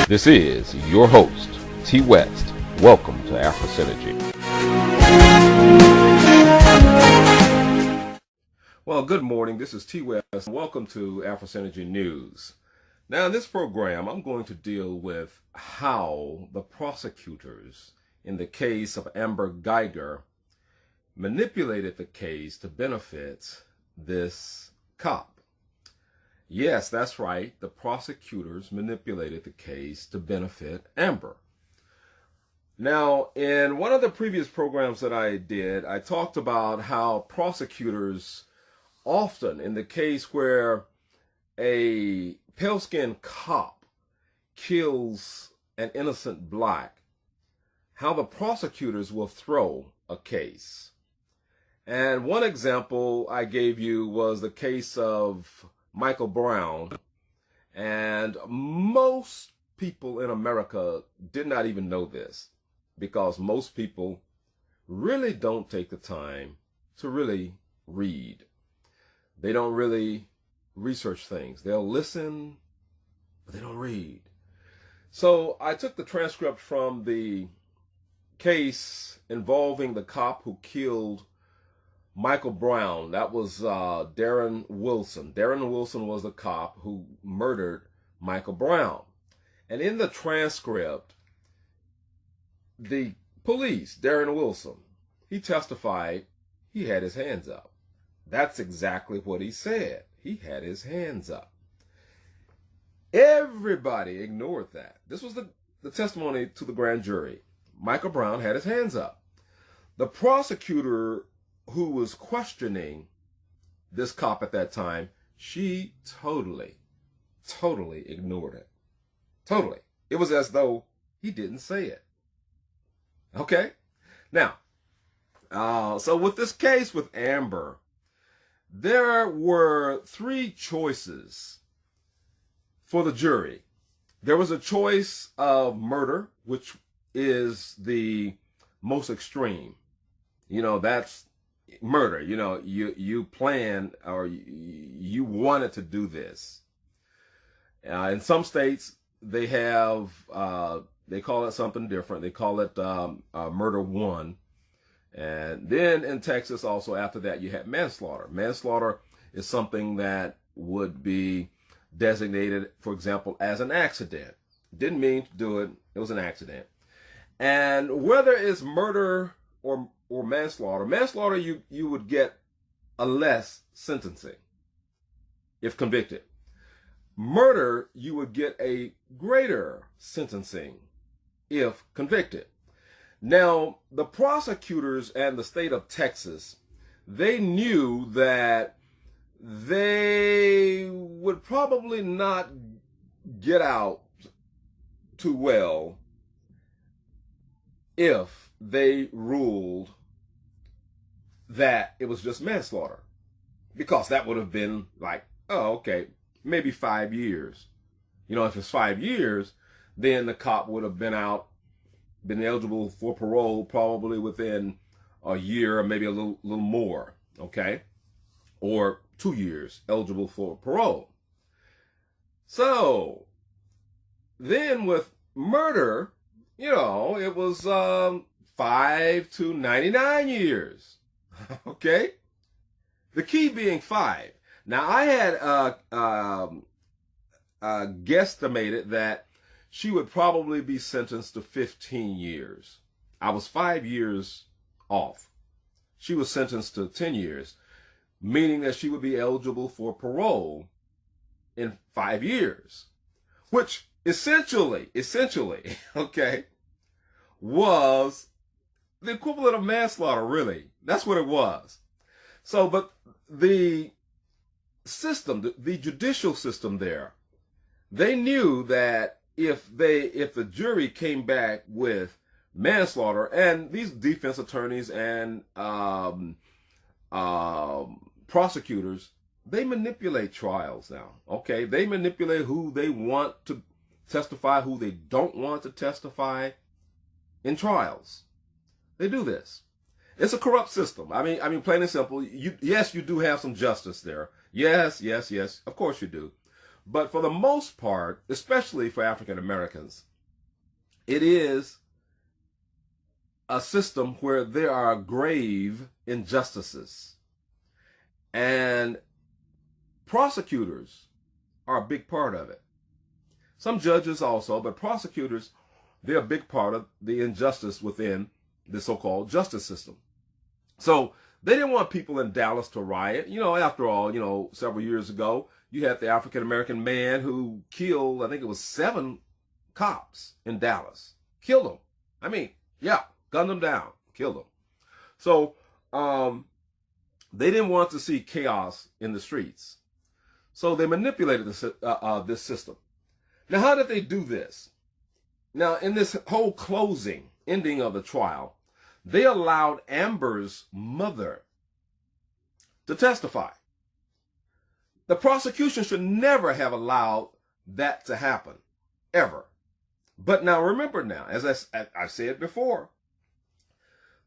This is your host, T. West. Welcome to Afro Synergy. Well, good morning. This is T. West. Welcome to Afro Synergy News. Now, in this program, I'm going to deal with how the prosecutors in the case of Amber Geiger manipulated the case to benefit this cop. Yes, that's right. The prosecutors manipulated the case to benefit Amber. Now, in one of the previous programs that I did, I talked about how prosecutors often, in the case where a pale-skinned cop kills an innocent black, how the prosecutors will throw a case. And one example I gave you was the case of Michael Brown, and most people in America did not even know this because most people really don't take the time to really read. They don't really research things. They'll listen, but they don't read. So I took the transcript from the case involving the cop who killed Michael Brown. That was Darren Wilson. Darren Wilson was the cop who murdered Michael Brown. And in the transcript, the police, Darren Wilson, he testified he had his hands up. That's exactly what he said. He had his hands up. Everybody ignored that. This was the testimony to the grand jury. Michael Brown had his hands up. The prosecutor who was questioning this cop at that time, she totally ignored it. Totally. It was as though he didn't say it. Okay? Now, so with this case with Amber, there were three choices for the jury. There was a choice of murder, which is the most extreme. You know, that's murder. You know, you plan or you wanted to do this. In some states, they have, they call it something different. They call it murder one. And then in Texas, also after that, you have manslaughter. Manslaughter is something that would be designated, for example, as an accident. Didn't mean to do it. It was an accident. And whether it's murder or manslaughter, you would get a less sentencing if convicted. Murder, you would get a greater sentencing if convicted. Now, the prosecutors and the state of Texas, they knew that they would probably not get out too well if they ruled that it was just manslaughter, because that would have been like, oh, okay, maybe 5 years. You know, if it's 5 years, then the cop would have been eligible for parole probably within a year or maybe a little more, okay? Or 2 years eligible for parole. So then with murder, you know, it was 5 to 99 years. Okay? The key being 5. Now, I had guesstimated that she would probably be sentenced to 15 years. I was 5 years off. She was sentenced to 10 years, meaning that she would be eligible for parole in 5 years, which essentially, okay, was the equivalent of manslaughter, really. That's what it was. So, but the system, the judicial system there, they knew that if the jury came back with manslaughter, and these defense attorneys and prosecutors, they manipulate trials now. Okay, they manipulate who they want to testify, who they don't want to testify in trials. They do this. It's a corrupt system. I mean, plain and simple. Yes, you do have some justice there. Yes, yes, yes. Of course you do. But for the most part, especially for African Americans, it is a system where there are grave injustices. And prosecutors are a big part of it. Some judges also, but prosecutors, they're a big part of the injustice within the so-called justice system. So they didn't want people in Dallas to riot. After all, several years ago, you had the African-American man who killed, I think it was 7 cops in Dallas. Killed them. I mean, yeah, gunned them down, killed them. So they didn't want to see chaos in the streets. So they manipulated this system. Now, how did they do this? Now, in this whole ending of the trial, they allowed Amber's mother to testify. The prosecution should never have allowed that to happen, ever. But now, remember now, as I said before,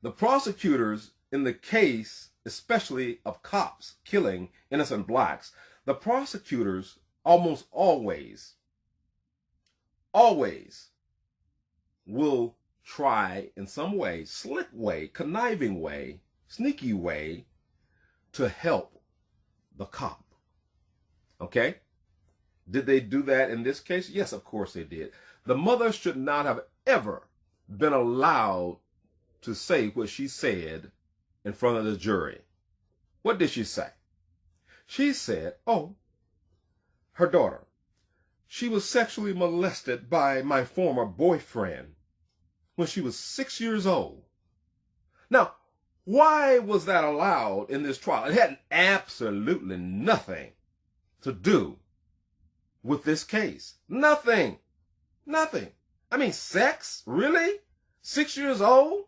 the prosecutors in the case, especially of cops killing innocent blacks, the prosecutors almost always will try in some way, slick way, conniving way, sneaky way, to help the cop. Okay? Did they do that in this case? Yes, of course they did. The mother should not have ever been allowed to say what she said in front of the jury. What did she say? She said, her daughter, she was sexually molested by my former boyfriend when she was 6 years old. Now, why was that allowed in this trial? It had absolutely nothing to do with this case. Nothing. Nothing. I mean, sex? Really? 6 years old?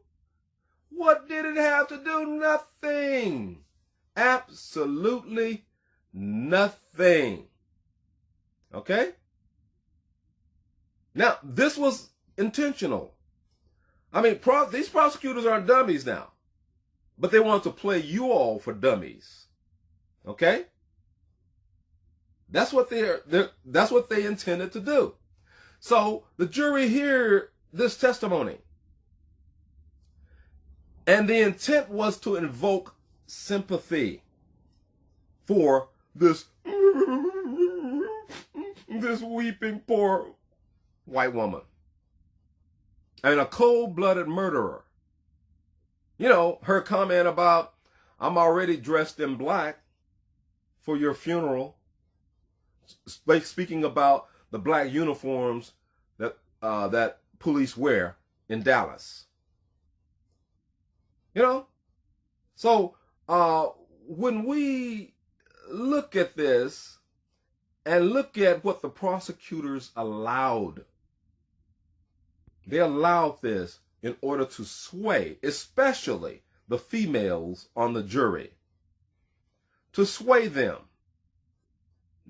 What did it have to do? Nothing. Absolutely nothing. Okay? Now, this was intentional. I mean, these prosecutors aren't dummies now. But they want to play you all for dummies. Okay? That's what that's what they intended to do. So the jury heard this testimony. And the intent was to invoke sympathy for this weeping poor white woman. And a cold-blooded murderer. Her comment about, I'm already dressed in black for your funeral. Speaking about the black uniforms that police wear in Dallas. So when we look at this and look at what the prosecutors allowed, they allowed this in order to sway, especially the females on the jury, to sway them.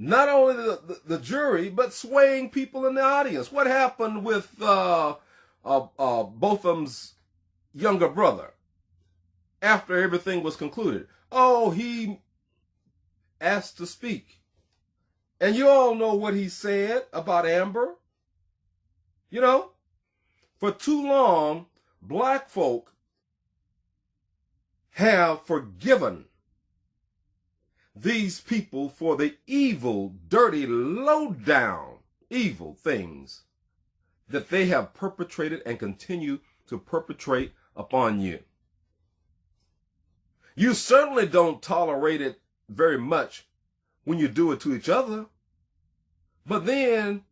Not only the jury, but swaying people in the audience. What happened with Botham's younger brother after everything was concluded? He asked to speak. And you all know what he said about Amber. For too long, black folk have forgiven these people for the evil, dirty, low-down, evil things that they have perpetrated and continue to perpetrate upon you. You certainly don't tolerate it very much when you do it to each other, but then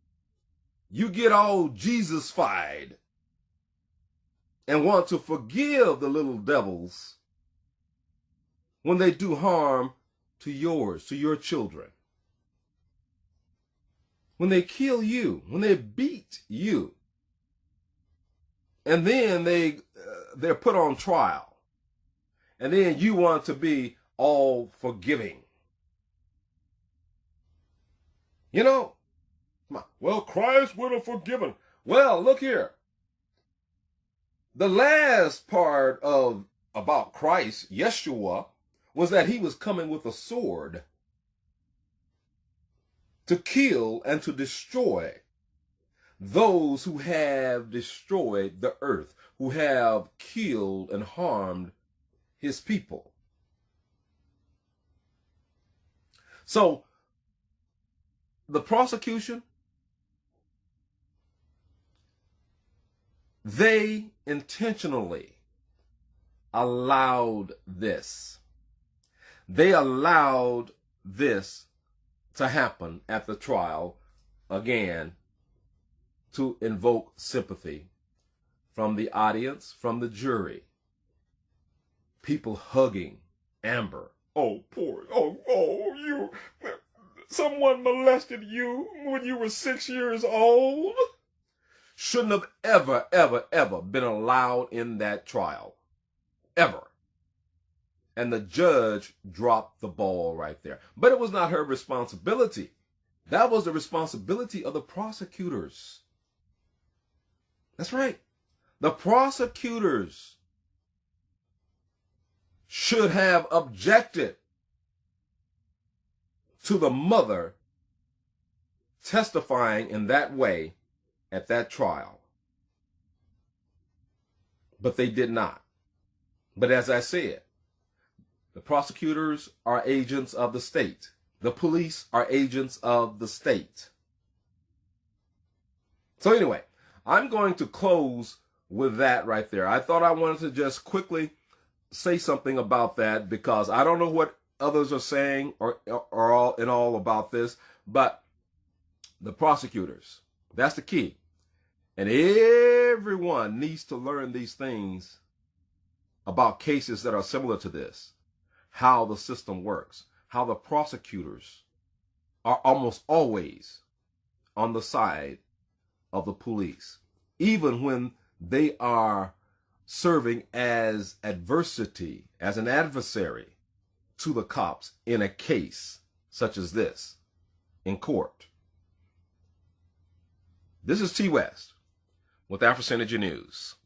you get all Jesus-fied and want to forgive the little devils when they do harm to your children. When they kill you, when they beat you, and then they're put on trial, and then you want to be all forgiving. Well, Christ would have forgiven. Well, look here. The last part of about Christ, Yeshua, was that he was coming with a sword to kill and to destroy those who have destroyed the earth, who have killed and harmed his people. So the prosecution, they intentionally allowed this. They allowed this to happen at the trial, again, to invoke sympathy from the audience, from the jury. People hugging Amber. Oh, poor, you, someone molested you when you were 6 years old? Shouldn't have ever been allowed in that trial. Ever. And the judge dropped the ball right there. But it was not her responsibility. That was the responsibility of the prosecutors. That's right. The prosecutors should have objected to the mother testifying in that way at that trial. But they did not. But as I said, the prosecutors are agents of the state. The police are agents of the state. So anyway, I'm going to close with that right there. I thought I wanted to just quickly say something about that because I don't know what others are saying or all about this, but the prosecutors, that's the key. And everyone needs to learn these things about cases that are similar to this, how the system works, how the prosecutors are almost always on the side of the police, even when they are serving as adversity, as an adversary to the cops in a case such as this in court. This is T. West with AfroSynergy News.